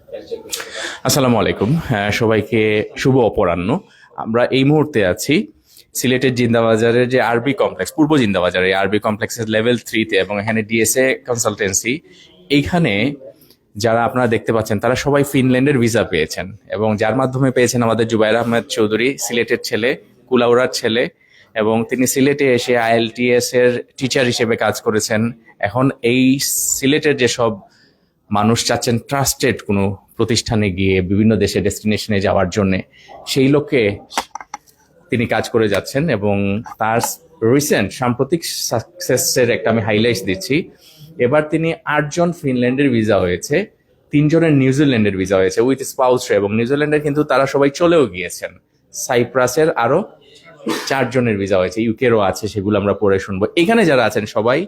আসসালামু আলাইকুম। সবাইকে শুভ অপরাহ্ন। আমরা এই মুহূর্তে আছি সিলেটের জিন্দাবাজারের যে আরবি কমপ্লেক্স, পূর্ব জিন্দাবাজার, এই আরবি কমপ্লেক্সের লেভেল 3-তে, এবং এখানে ডিএসএ কনসালটেন্সি। এইখানে যারা আপনারা দেখতে পাচ্ছেন তারা সবাই ফিনল্যান্ডের ভিসা পেয়েছেন, এবং যার মাধ্যমে পেয়েছেন আমাদের জুবাইর আহমেদ চৌধুরী, সিলেটের ছেলে, কুলাউড়ার ছেলে, এবং তিনি সিলেটে এসে আইএলটিএস এর টিচার হিসেবে কাজ করেছেন। এখন এই সিলেটের যেসব মানুষ চাচ্ছেন ট্রাস্টেড কোনো প্রতিষ্ঠানে গিয়ে বিভিন্ন দেশে ডেস্টিনেশনে যাওয়ার জন্য, সেই লক্ষ্যে তিনি কাজ করে যাচ্ছেন। এবং তার রিসেন্ট সাম্প্রতিক সাকসেসের একটা আমি হাইলাইট দিচ্ছি। এবার তিনি 8জন ফিনল্যান্ডের ভিসা হয়েছে, 3জনের নিউজিল্যান্ডের ভিসা হয়েছে উইথ স্পাউস, এবং নিউজিল্যান্ডের কিন্তু তারা সবাই চলেও গিয়েছেন। সাইপ্রাসের আরো 4জনের ভিসা হয়েছে, ইউকেরও আছে, সেগুলো আমরা পড়ে শুনবো। এখানে যারা আছেন সবাই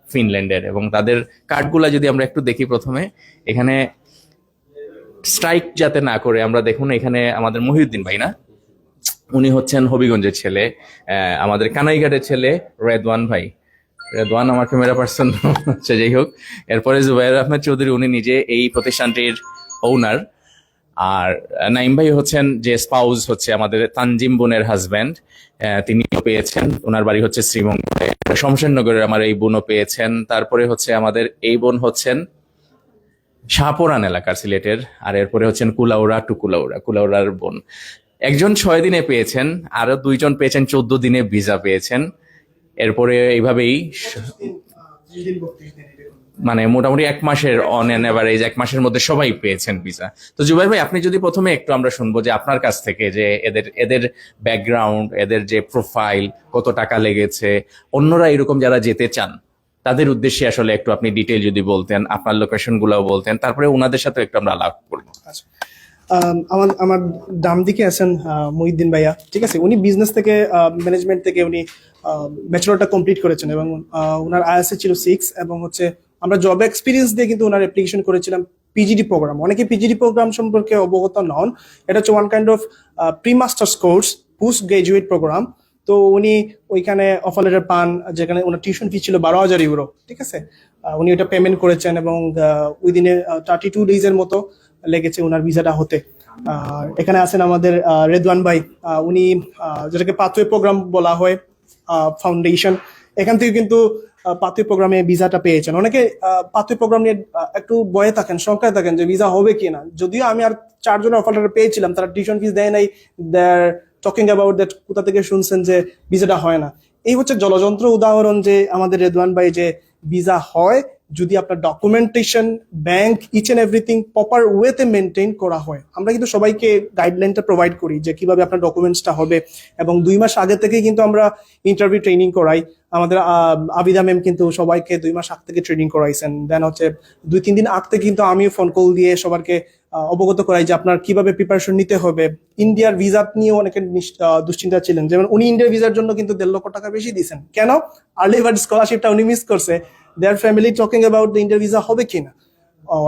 ফিনল্যান্ডের, এবং তাদের কার্ডগুলা যদি আমরা একটু দেখি প্রথমে, এখানে স্ট্রাইক যাতে না করে আমরা দেখুন, এখানে আমাদের মহিউদ্দিন ভাই না, উনি হচ্ছেন হবিগঞ্জের ছেলে, আমাদের কানাইঘাটের ছেলে রেদওয়ান ভাই, রেদওয়ান আমার ক্যামেরা পার্সন হচ্ছে, যাই হোক। এরপরে জুবাইর আহমেদ চৌধুরী, উনি নিজে এই প্রতিষ্ঠানটির ওনার। আর নাইম ভাই হচ্ছেন যে স্পাউস, হচ্ছে আমাদের তানজিম বোনের হাজব্যান্ড, তিনিও পেয়েছেন। ওনার বাড়ি হচ্ছে শ্রীমঙ্গলে, শমশেরনগরের আমার এই বোনও পেয়েছেন। তারপরে হচ্ছে আমাদের এই বোন হচ্ছেন শাহপরান এলাকার সিলেটের, আর এরপরে হচ্ছেন কুলাউড়া টু কুলাউড়া, কুলাউড়ার বোন। একজন 6 দিনে পেয়েছেন, আরো 2জন পেয়েছেন 14 দিনে ভিসা পেয়েছেন। এরপরে এইভাবেই মানে মোটামুটি 1 মাসের অন অ্যান এভারেজ 1 মাসের মধ্যে সবাই পেয়েছেন ভিসা। তো জুবাইর ভাই, আপনি যদি প্রথমে একটু আমরা শুনবো যে আপনার কাছ থেকে যে এদের এদের ব্যাকগ্রাউন্ড, এদের যে প্রোফাইল, কত টাকা লেগেছে, অন্যরা এরকম যারা যেতে চান তাদের উদ্দেশ্যে আসলে একটু আপনি ডিটেইল যদি বলতেন, আপনার লোকেশন গুলাও বলতেন, তারপরে ওনাদের সাথে একটু আমরা আলাপ করবো। আচ্ছা, আমার আমার ডান দিকে আছেন মহিউদ্দিন ভাইয়া, ঠিক আছে। উনি বিজনেস থেকে, ম্যানেজমেন্ট থেকে উনি ব্যাচেলরটা কমপ্লিট করেছেন, এবং ওনার আইএসএ ছিল 6, এবং হচ্ছে আমরা জব এক্সপিরিয়েন্স দিয়ে কিন্তু ওনার অ্যাপ্লিকেশন করেছিলাম পিজিডি প্রোগ্রাম। অনেকে পিজিডি প্রোগ্রাম সম্পর্কে অবগত নন। এটা হচ্ছে one kind of pre masters course, post graduate program. তো উনি ওইখানে অফার লেটার পান, যেখানে ওনার টিউশন ফি ছিল 12,000 ইউরো, ঠিক আছে। উনি ওটা পেমেন্ট করেছেন, এবং উইদিনে 32 ডেজের মতো লেগেছে ওনার ভিসাটা হতে। আর এখানে আছেন আমাদের রেদওয়ান ভাই, উনি যেটাকে পাথওয়ে প্রোগ্রাম বলা হয়, ফাউন্ডেশন, এখান থেকে কিন্তু পাথওয়ে প্রোগ্রামে ভিসাটা পেয়েছেন। অনেকে পাথওয়ে প্রোগ্রাম নিয়ে একটু ভয়ে থাকেন, শঙ্কায় থাকেন যে ভিসা হবে কিনা। যদিও আমি আর 4জনের অফার লেটার পেয়েছিলাম, তারা টিউশন ফিস দেয় নাই, দেয়ার টকিং অ্যাবাউট দ্যাট কোথা থেকে শুনছেন যে ভিসাটা হয় না। এই হচ্ছে জলযন্ত্র উদাহরণ যে আমাদের রেদওয়ান ভাই যে ভিসা হয় যদি আপনার documentation, bank, each and everything proper ওয়েতে মেনটেন করা হয়। আমরা কিন্তু সবাইকে গাইডলাইনটা প্রোভাইড করি যে কিভাবে আপনার ডকুমেন্টসটা হবে, এবং 2 মাস আগে থেকে কিন্তু আমরা ইন্টারভিউ ট্রেনিং করাই। আমাদের আবিদা ম্যাম কিন্তু সবাইকে 2 মাস আগ থেকে ট্রেনিং করাইছেন। দেন হচ্ছে 2-3 দিন আগ থেকে কিন্তু আমিও ফোন কল দিয়ে সবাইকে অবগত করাই যে আপনার কিভাবে প্রিপারেশন নিতে হবে। ইন্ডিয়ার ভিসা নিয়েও অনেকে দুশ্চিন্তা ছিলেন, যেমন উনি ইন্ডিয়ার ভিসার জন্য কিন্তু 1.5 লক্ষ টাকা বেশি দিয়েছেন। কেন? আর্লি বার্ড স্কলারশিপটা উনি মিস করছে। দেয়ার ফ্যামিলি টকিং অ্যাবাউট দ্য ইন্ডিয়ার ভিসা হবে কিনা,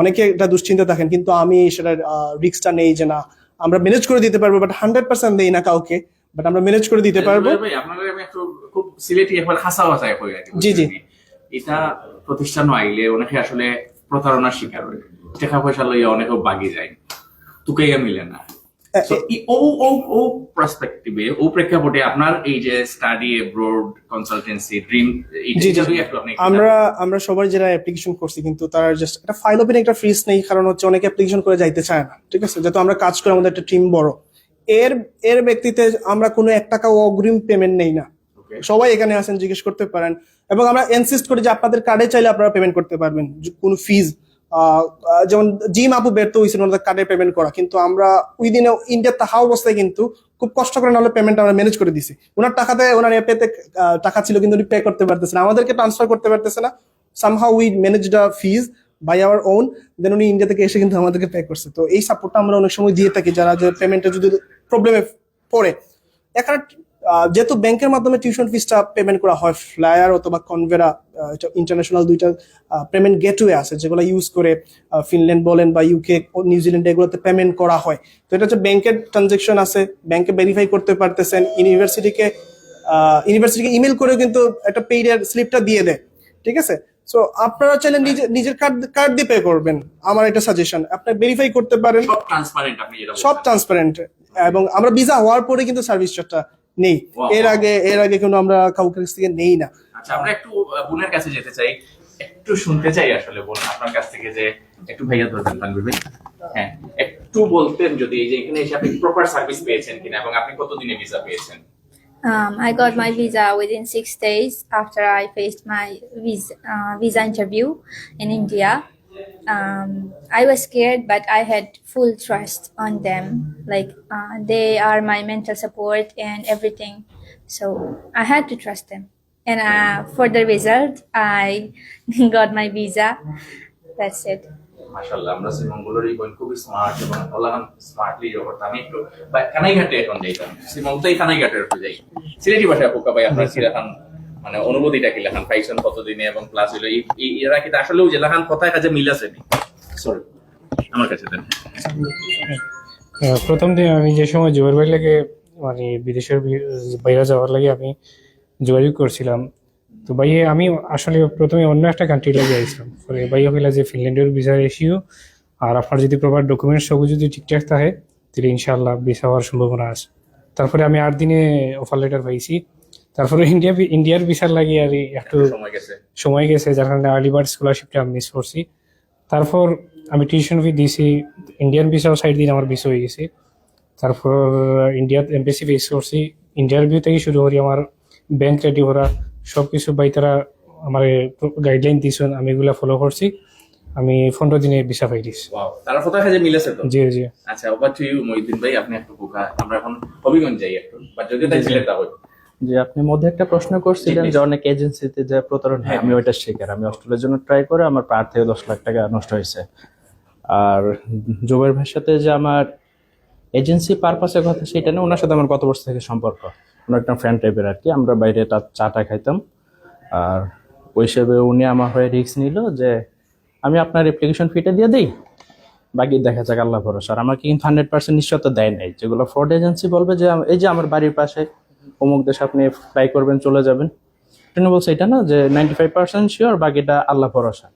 অনেকে এটা দুশ্চিন্তা থাকেন। কিন্তু আমি সেটার রিস্কটা নেই যে না, আমরা ম্যানেজ করে দিতে পারবো, বাট 100% দেই না কাউকে, বাট আমরা ম্যানেজ করে দিতে পারবো। আপনাদের আমি একটু খুব সিলেটি একবার খাসা বাসায় হয়ে গেছে। জি জি, এটা প্রতিষ্ঠান আইলে অনেকে আসলে প্রতারণার শিকার হয়, টাকা পয়সা লইয়া অনেকে বাগি যায়, তুকাইয়া মিলে না। ও প্রেক্ষাপটে আপনার এই যে স্টাডি অ্যাব্রড কনসালটেন্সি ড্রিম, আমরা সবাই যারা অ্যাপ্লিকেশন করছি কিন্তু তারা জাস্ট একটা ফাইল ওপেন, একটা ফ্রিজ নেই, কারণ হচ্ছে অনেকে অ্যাপ্লিকেশন করে যাইতে চায় না, ঠিক আছে। যেহেতু আমরা কাজ করি, আমাদের একটা টিম বড়, এর ব্যক্তিতে আমরা কোনো 1 টাকাও অগ্রিম পেমেন্ট নেই না। সবাই এখানে আসেন, জিজ্ঞেস করতে পারেন, এবং আমরা ইনসিস্ট করি যে আপনাদের কার্ডে চাইলে আপনারা পেমেন্ট করতে পারবেন, কোনো ফিজ। যেমন জিম আপু ব্যর্থ হয়েছিল ওনাদের কার্ডে পেমেন্ট করা, কিন্তু আমরা উইদিন ইন্ডিয়া থাকা অবস্থায় কিন্তু খুব কষ্ট করে নাহলে পেমেন্ট আমরা ম্যানেজ করে দিছি। ওনার টাকাতে, ওনার অ্যাপেতে টাকা ছিল কিন্তু উনি পে করতে পারতেছে না, আমাদেরকে ট্রান্সফার করতে পারতেছে না। Somehow we manage the fees by our own, then উনি ইন্ডিয়া থেকে এসে কিন্তু আমাদেরকে পে করছে। তো এই সাপোর্টটা আমরা অনেক সময় দিয়ে থাকি যারা যে পেমেন্টে যদি প্রবলেমে পড়ে। এখানে যেহেতু ব্যাংকের মাধ্যমে টিউশন ফিসটা পেমেন্ট করা হয়, ফ্লায়ার অথবা কনভেরা, ইন্টারন্যাশনাল 2টা পেমেন্ট গেটওয়ে আছে যেগুলো ইউজ করে ফিনল্যান্ড বলেন বা ইউকে, নিউজিল্যান্ড, এগুলোতে পেমেন্ট করা হয়। তো এটা হচ্ছে ব্যাংকের ট্রানজেকশন আছে, ব্যাংকে ভেরিফাই করতে পারতেছেন। ইউনিভার্সিটিকে ইমেল করে কিন্তু একটা পেইডের স্লিপটা দিয়ে দেয়, ঠিক আছে। সো আপনারা চাইলে নিজের কার্ড দিয়ে পে করবেন, আমার এটা সাজেশন। আপনি ভেরিফাই করতে পারেন, সব ট্রান্সপারেন্ট আপনি যেটা সব ট্রান্সপারেন্ট। এবং আমরা ভিসা হওয়ার পরে কিন্তু সার্ভিস চার্জটা নেই, Wow. এর আগে কোনো আমরা কাউকে কাছ থেকে নেই না। আচ্ছা, আমরা একটু বোনের কাছে যেতে চাই, একটু শুনতে চাই আসলে বোন আপনার কাছ থেকে, যে একটু ভাইয়া ধরবেন তানভীর ভাই। হ্যাঁ, একটু বলতেন যদি এই যে এখানে এসে আপনি প্রপার সার্ভিস পেয়েছেন কিনা এবং আপনি কতদিনে ভিসা পেয়েছেন? I got my visa within 6 days after I faced my visa interview in India. I was scared, but I had full trust on them. Like they are my mental support and everything, so I had to trust them. And for the result, I got my visa. That's it. মাশাআল্লাহ, আমরা শ্রীমঙ্গলের এই বোন খুবই smart এবং all-round smartly ইয়ে করতাম। আমি একটু কানাইঘাটে এখন যাইতাম, শ্রীমঙ্গল থেকে কানাইঘাটে একটু যাই। সিলেটি ভাষায় পোকা ভাই আপনার কি লেখান, মানে অনুভূতিটা কি লেখান, পাইছেন কতদিনে এবং প্লাস হইলো এরা কি আসলেও যে লেখান কথায় কাজে মিল আছে নি? সরি, আমার কাছে দেন। প্রথম দিন আমি যে সময় জোয়ার বাইর লাগে মানে বিদেশের বাইরে যাওয়ার লাগে আমি যোগাযোগ করছিলাম, তো ভাইয়ে আমি আসলে প্রথমে অন্য একটা কান্ট্রি লাগে আইছিলাম। পরে ভাইয়া কইলা যে ফিনল্যান্ডের ভিসা রেশিও আর আপনার যদি প্রপার ডকুমেন্টস সব যদি ঠিকঠাক থাকে তাহলে ইনশাআল্লাহ ভিসা হওয়ার সম্ভাবনা আছে। তারপরে আমি 8 দিনে অফার লেটার পাইছি। তারপরে ইন্ডিয়ার ভিসার লাগে আর একটু সময় গেছে, যার কারণে আর্লি বার্ড স্কলারশিপটা আমি মিস করছি। তারপর আমি টিউশন ফি দিয়েছি, ইন্ডিয়ান ভিসাও সাইড দিন আমার ভিসা হয়ে গেছে। তারপর ইন্ডিয়ার এমবেসি ফেস করছি, ইন্টারভিউ থেকে শুরু করি আমার ব্যাংক রেডি করা সব কিছু বাই তারা আমার গাইডলাইন দিয়েছেন, আমি এগুলা ফলো করছি। আমি 15 দিনে ভিসা পাই দিছি। ওয়াও, তারা কথায় কাজে মিল আছে তো? জি জি। আচ্ছা, ওভার টু ইউ মহিউদ্দিন ভাই, আপনি একটু পোকা, আমরা এখন হবিগঞ্জ যাই একটু, বাট যদি তাই সিলেটটা হয়। যে আপনি মধ্যে একটা প্রশ্ন করছিলেন যে অনেক এজেন্সিতে যে প্রতারণা হয়, আমি ওইটা শিকার। আমি অস্ট্রেলিয়ার জন্য ট্রাই করে আমার 8 থেকে 10 লাখ টাকা নষ্ট হয়েছে। আর জোবের ভাইয়ের সাথে যে আমার এজেন্সি পারপাসের কথা সেটা না, ওনার সাথে আমার কত বছর থেকে সম্পর্ক, ওনার একটা ফ্রেন্ড টাইপের আর কি। আমরা বাইরে চাটা খাইতাম, আর ওই হিসেবে উনি আমার হয়ে রিস্ক নিল যে আমি আপনার অ্যাপ্লিকেশন ফিটা দিয়ে দিই, বাকি দেখা যাক আল্লাহ ভরসা। আর আমাকে কিন্তু 100% নিশ্চয়তা দেয় নাই, যেগুলো ফ্রড এজেন্সি বলবে যে এই যে আমার বাড়ির পাশে অমুক দেশে আপনি ফ্লাই করবেন চলে যাবেন, তিনি বলছে এটা না, যে 95% শিওর, বাকিটা আল্লাহ ভরসা।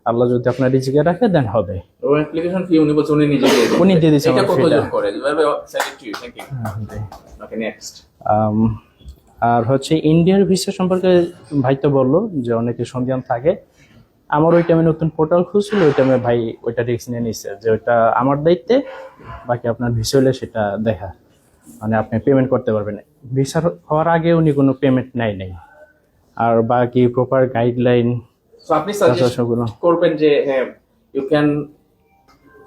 আল্লাহ যদি আপনার রিজিকে রাখে দেন হবে। ও অ্যাপ্লিকেশন ফি উনি বলছেন উনি নিজে দিয়ে দিবেন। উনি দিয়ে দিয়েছেন এটা আমার কত ফিটা। জন করে? Very select you, thank you. Okay, next. আর হচ্ছে ইন্ডিয়ার ভিসা সম্পর্কে ভাই তো বললো যে অনেকে সন্ধান থাকে। আমার ওই টাইমে নতুন পোর্টাল খুলছিল, ওই টাইমে ভাই ওইটা রিস্ক নিয়ে নিচ্ছে যে ওইটা আমার দায়িত্বে, বাকি আপনার ভিসা হলে সেটা দেখা, মানে আপনি পেমেন্ট করতে পারবেন। ভিসা হওয়ার আগে উনি কোনো পেমেন্ট নেয় নাই। আর বাকি প্রপার গাইডলাইন সো আপনি সাজেস্ট করবেন যে হ্যাঁ you can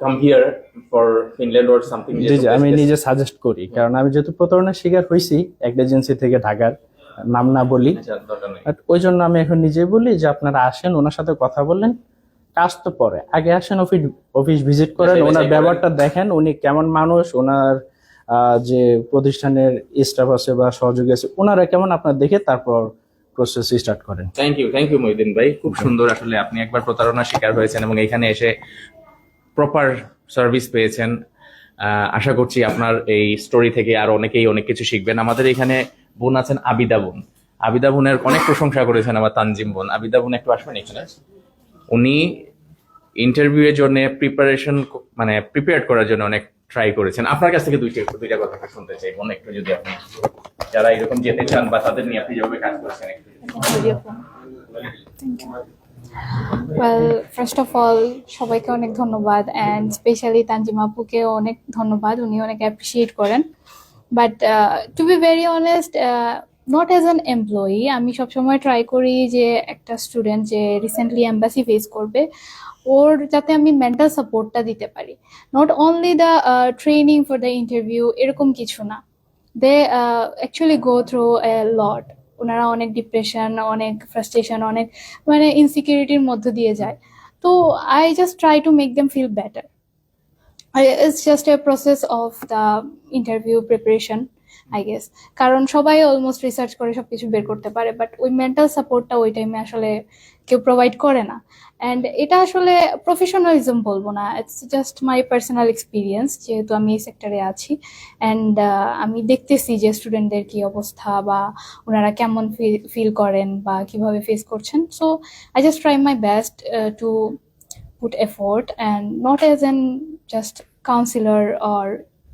come here for Finland or something? জি জি, আমি নিজে সাজেস্ট করি, কারণ আমি যেহেতু প্রতারণার শিকার হয়েছি একটা এজেন্সি থেকে, ঢাকার নাম না বলি, বাট ওই জন্য আমি এখন নিজেই বলি যে আপনারা আসেন, ওনার সাথে কথা বললেন, কাজ তো পরে, আগে আসেন, অফিস ভিজিট করেন, ওনার ব্যবহারটা দেখেন, উনি কেমন মানুষ, ওনার যে প্রতিষ্ঠানের স্টাফ আছে বা সহযোগী আছে ওনারা কেমন, আপনার দেখে তারপর প্রসেস স্টার্ট করেন। থ্যাংক ইউ মহিউদ্দিন ভাই, খুব সুন্দর। আসলে আপনি একবার প্রতারণার শিকার হয়েছেন এবং এখানে এসে প্রপার সার্ভিস পেয়েছেন। আশা করছি আপনার এই স্টোরি থেকে আর অনেকেই অনেক কিছু শিখবেন। আমাদের এখানে বোন আছেন আবিদা বোন, আবিদা বোনের অনেক প্রশংসা করেছেন আমার তানজিম বোন। আবিদা বোন একটু আসবেন এখানে। উনি ইন্টারভিউ এর জন্য প্রিপেয়ার করার জন্য অনেক ট্রাই করেছেন। আপনার কাছ থেকে দুইটা কথা শুনতে চাই বোন, একটু যদি আপনি যারা এরকম যেতে চান বা তাদের নিয়ে আপনি যেভাবে কাজ করছেন একটু। ওয়েল, ফার্স্ট অফ অল সবাইকে অনেক ধন্যবাদ, অ্যান্ড স্পেশালি তানজিম আপুকে অনেক ধন্যবাদ, উনি অনেক অ্যাপ্রিসিয়েট করেন। But to be very honest, not as an employee, আমি সবসময় ট্রাই করি যে একটা স্টুডেন্ট যে রিসেন্টলি এম্বাসি ফেস করবে ওর যাতে আমি মেন্টাল সাপোর্টটা দিতে পারি, not only the training for the interview, এরকম কিছু না। They actually go through a লট, ওনারা অনেক ডিপ্রেশন, অনেক ফ্রাস্ট্রেশন, অনেক মানে ইনসিকিউরিটির মধ্য দিয়ে যায়। তো I just try to make them feel better. It's just a process of the interview preparation, I guess. কারণ সবাই অলমোস্ট রিসার্চ করে সবকিছু বের করতে পারে, বাট ওই মেন্টাল সাপোর্টটা ওই টাইমে আসলে কেউ প্রোভাইড করে না। অ্যান্ড এটা আসলে প্রফেশনালিজম বলবো না, it's just my personal experience, যেহেতু আমি এই সেক্টরে আছি। অ্যান্ড আমি দেখতেছি যে স্টুডেন্টদের কি অবস্থা, বা ওনারা কেমন ফিল করেন বা কিভাবে ফেস করছেন। So I just try my best to put effort, and not as an just counselor or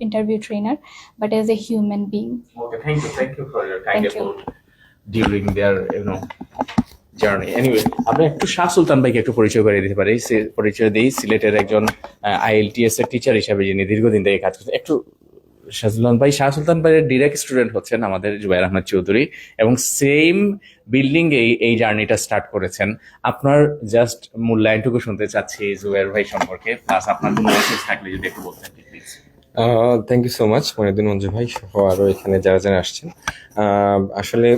interview trainer, but as a human being. Okay, thank you for your kind Thank you. effort during their journey. Anyway, আমরা একটু শাহ সুলতান ভাইকে একটু পরিচয় করে দিতে পারি। পরিচয় দিই, সিলেটের একজন IELTS এর টিচার হিসাবে যিনি দীর্ঘদিন থেকে কাজ করছেন। একটু শাহ সুলতান ভাইয়ের ডিরেক্ট স্টুডেন্ট হচ্ছেন আমাদের জুবায়ের আহমেদ চৌধুরী, এবং সেম বিল্ডিং এই জার্নিটা স্টার্ট করেছেন। আপনার জাস্ট মূল্যায়নটুকু শুনতে চাচ্ছি জুবায়ের ভাই সম্পর্কে, প্লাস আপনার কোনো মেসেজ থাকলে যদি একটু বলতেন please. Thank you so much Moniuddin Manju ভাই সহ আরো এখানে যারা যারা আসছেন। আসলে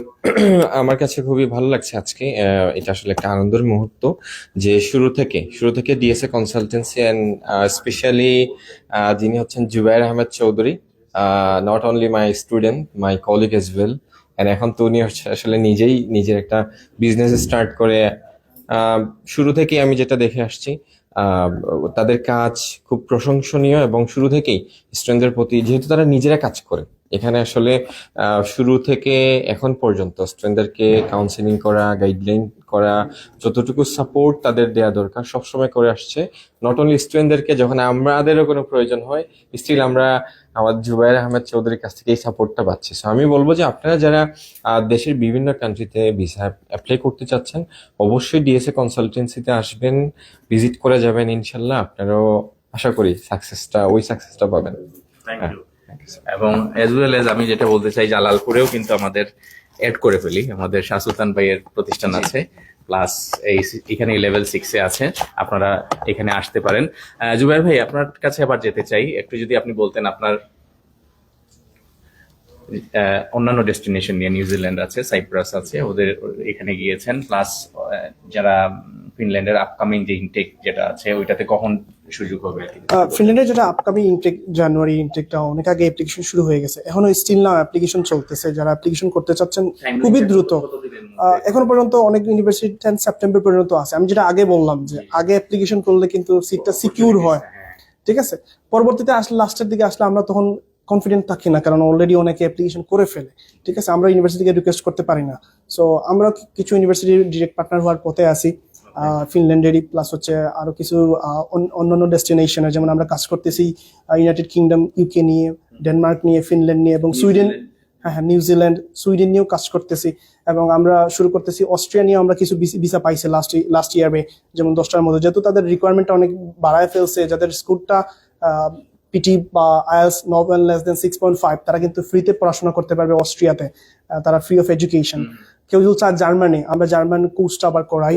আমার কাছে খুবই ভালো লাগছে আজকে। এটা আসলে একটা আনন্দের মুহূর্ত যে শুরু থেকে ডিএসএ কনসালটেন্সি অ্যান্ড স্পেশালি যিনি হচ্ছেন Zubayer Ahmed Chowdhury, not only my student, my colleague as well, and এখন তো উনি আসলে নিজেই নিজের একটা বিজনেস স্টার্ট করে। শুরু থেকেই আমি যেটা দেখে আসছি, তাদের কাজ খুব প্রশংসনীয়, এবং শুরু থেকেই স্টুডেন্টদের প্রতি, যেহেতু তারা নিজেরা কাজ করে এখানে, আসলে শুরু থেকে এখন পর্যন্ত স্টুডেন্টদেরকে কাউন্সিলিং করা, গাইডলাইন করা, যতটুকু সাপোর্ট তাদের দেওয়া দরকার সবসময় করে আসছে। নট অনলি স্টুডেন্টদেরকে, যখন আমাদেরও কোনো প্রয়োজন হয় স্টিল আমরা আমাদের জুবায়ের আহমেদ চৌধুরীর কাছ থেকে এই সাপোর্টটা পাচ্ছি। সো আমি বলবো যে আপনারা যারা দেশের বিভিন্ন কান্ট্রিতে ভিসা অ্যাপ্লাই করতে চাচ্ছেন, অবশ্যই ডিএসএ কনসালটেন্সিতে আসবেন, ভিজিট করে যাবেন, ইনশাল্লাহ আপনারাও আশা করি ওই সাকসেসটা পাবেন। Thank you. এবং এজ ওয়েল এজ আমি যেটা বলতে চাই, জালালপুরেও কিন্তু আমাদের এড করে ফেলি, আমাদের শাহ সুলতান ভাইয়ের প্রতিষ্ঠান আছে, প্লাস এখানে লেভেল 6-এ আছে, আপনারা এখানে আসতে পারেন। জুবায়ের ভাই, আপনার কাছে আবার যেতে চাই, একটু যদি আপনি বলতেন আপনার অন্যান্য ডেস্টিনেশন নিয়ে। নিউজিল্যান্ড আছে, সাইপ্রাস আছে, ওদের এখানে গিয়েছেন, প্লাস যারা ফিনল্যান্ডের আপকামিং যে ইনটেক যেটা আছে ওইটাতে কখন সুযোগ হবে? ফিনল্যান্ডের যেটা আপকামিং ইনটেক, জানুয়ারি ইনটেকটা অনেক আগে অ্যাপ্লিকেশন শুরু হয়ে গেছে, এখনো স্টিল নাও অ্যাপ্লিকেশন চলতেছে। যারা অ্যাপ্লিকেশন করতে চাচ্ছেন খুবই দ্রুত, এখনো পর্যন্ত অনেক ইউনিভার্সিটি 10 সেপ্টেম্বর পর্যন্ত আছে। আমি যেটা আগে বললাম যে আগে অ্যাপ্লিকেশন করলে কিন্তু সিটটা সিকিউর হয়, ঠিক আছে। পরবর্তীতে আসলে লাস্টের দিকে আসলে আমরা তখন কনফিডেন্ট থাকি না, কারণ অলরেডি অনেকে অ্যাপ্লিকেশন করে ফেলে, ঠিক আছে। আমরা ইউনিভার্সিটিকে রিকোয়েস্ট করতে পারি না। সো আমরা কিছু ইউনিভার্সিটির ডিরেক্ট পার্টনার হওয়ার পথে আছি, ফিনল্যান্ডেরই, প্লাস হচ্ছে আরো কিছু অন্যান্য ডেস্টিনেশনে, যেমন আমরা কাজ করতেছি ইউনাইটেড কিংডম, ইউকে নিয়ে, ডেনমার্ক নিয়ে, ফিনল্যান্ড নিয়ে, এবং সুইডেন, হ্যাঁ নিউজিল্যান্ড, সুইডেন নিয়েও কাজ করতেছি। এবং আমরা শুরু করতেছি অস্ট্রিয়া নিয়ে, আমরা কিছু ভিসা পাইছে লাস্ট ইয়ারে, যেমন 10টার মধ্যে, যেহেতু তাদের রিকোয়ারমেন্টটা অনেক বাড়ায় ফেলছে, যাদের স্কুলটা পিটি বা আইএলটিএস নট লেস দেন 6.5, তারা কিন্তু ফ্রিতে পড়াশোনা করতে পারবে অস্ট্রিয়াতে, তারা ফ্রি অফ এডুকেশন। কেউ যদি চায় জার্মানি, আমরা জার্মান কোর্সটা আবার করাই।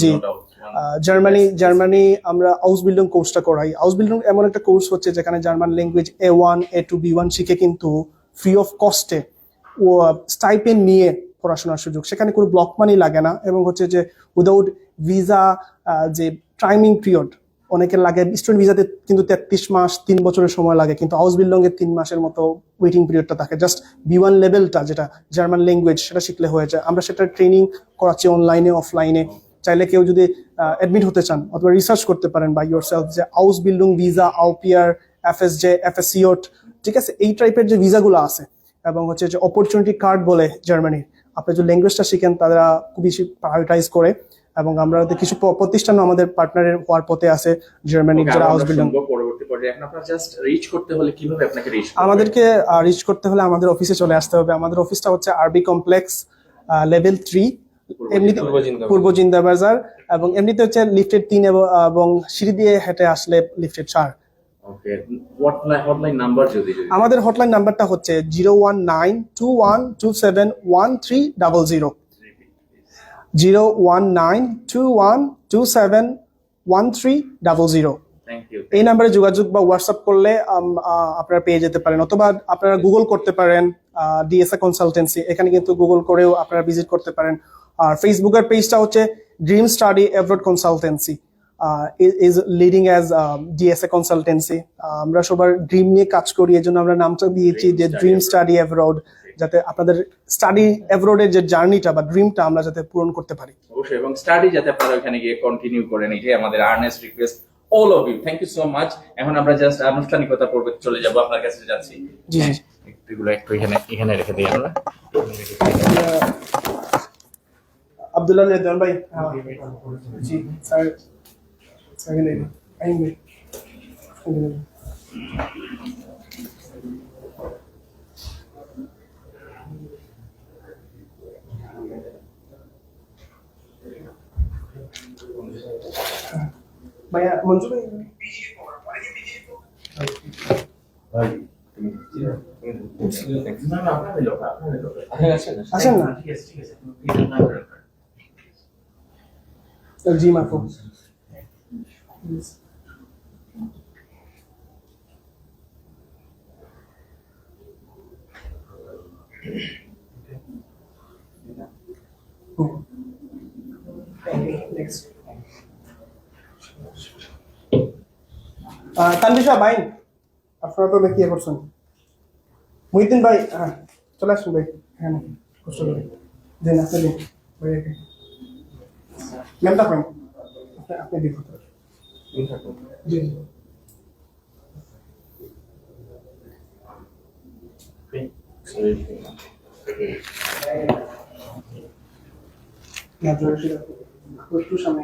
জি, জার্মানি আমরা আউসবিল্ডিং কোর্সটা করাই। আউসবিল্ডিং এমন একটা কোর্স হচ্ছে যেখানে German language A1 A2 B1 শিখে কিন্তু ফ্রি অফ কস্টে ও স্টাইপেন্ড নিয়ে পড়াশোনার সুযোগ, সেখানে কোনো ব্লক মানি লাগে না, এবং হচ্ছে যে উইদাউট ভিসা, যে টাইমিং পিরিয়ড অনেকের লাগে স্টুডেন্ট ভিসাতে কিন্তু 33 মাস 3 বছরের সময় লাগে, কিন্তু আউসবিল্ডিং এর 3 মাসের মতো ওয়েটিং পিরিয়ডটা থাকে। জাস্ট B1 লেভেলটা যেটা জার্মান ল্যাঙ্গুয়েজ, সেটা শিখলে হয়ে যায়। আমরা সেটা ট্রেনিং করাচ্ছি অনলাইনে অফলাইনে। চাইলে কেউ যদি অ্যাডমিট হতে চান অথবা রিসার্চ করতে পারেন বাই ইয়োর সেলফ, যে আউসবিল্ডিং ভিসা, আউপিআর, FSJ, FSCOT, ঠিক আছে, এই টাইপের যে ভিসাগুলো আছে। এবং হচ্ছে যে অপরচুনিটি কার্ড বলে জার্মানির, আপনি যে ল্যাঙ্গুয়েজটা শিখেন তারা খুব বেশি প্রায়োরিটাইজ করে। এবং আমরা কিছু প্রতিষ্ঠান আমাদের পার্টনারের হওয়ার পথে আছে জার্মানির, যারা হাউসবিল্ডিং। পরবর্তী পর্যায়ে এখন আপনারা জাস্ট রিচ করতে হলে কিভাবে আপনাকে রিচ করতে হবে? আমাদেরকে রিচ করতে হলে আমাদের অফিসে চলে আসতে হবে। আমাদের অফিসটা হচ্ছে আরবি কমপ্লেক্স লেভেল 3, এমনিতে পূর্ব জিন্দা বাজার, এবং এমনিতে হচ্ছে লিফটেড 3 এবং সিঁড়ি দিয়ে হেঁটে আসলে লিফটেড 4। ওকে, হটলাইন নাম্বার যদি আমাদের হটলাইন নাম্বারটা হচ্ছে 01921271300, 01921271300। Thank you. এই নাম্বারে যোগাযোগ বা হোয়াটসঅ্যাপ করলে আপনারা পেয়ে যেতে পারেন, অথবা আপনারা গুগল করতে পারেন ডিএসএ কনসালটেন্সি, এখানে কিন্তু গুগল করেও আপনারা ভিজিট করতে পারেন। আর ফেসবুকের পেজটা হচ্ছে dream study abroad consultancy, is leading as DSA consultancy. আমরা সবার ড্রিম নিয়ে কাজ করি, এজন্য আমরা নামটা দিয়েছি যে ড্রিম স্টাডি অ্যাব্রড, যাতে আপনাদের স্টাডি অ্যাব্রোডের যে জার্নিটা বা ড্রিমটা আমরা যাতে পূরণ করতে পারি। অবশ্যই, এবং স্টাডি যাতে আপনারা ওখানে গিয়ে কন্টিনিউ করেন, এটাই আমাদের earnest request all of you. Thank you so much. এখন আমরা জাস্ট আনুষ্ঠানিকতা পর্বে চলে যাব, আপনার কাছে যাচ্ছি। জি জি এগুলো একটু এখানে এখানে রেখে দিই আমরা। আব্দুল্লাহ রেদওয়ান ভাই, জি স্যার স্যার আইন ভাই। ভাইয়া মঞ্জু ভাই, আসেন না। জি মাফু, তানবিশা ভাই, আপনারা তো কি করছেন? মুহিদ্দিন ভাই, হ্যাঁ চলে আসুন ভাই, হ্যাঁ কষ্ট করে দেন, আপনি দিন ভাইয়াকে ম্যামটা পাই, আপনি দিন জি একটু সামনে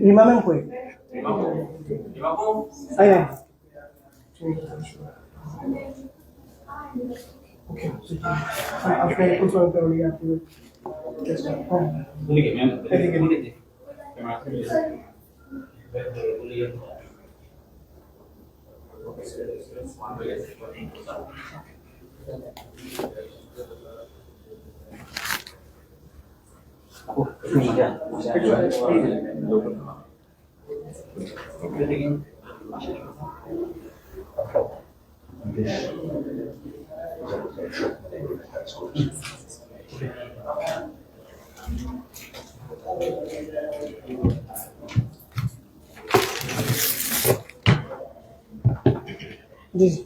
রিমা ম্যাম কই? আই না ওকে, আপনি কন্ট্রোল করে আপনি জি জি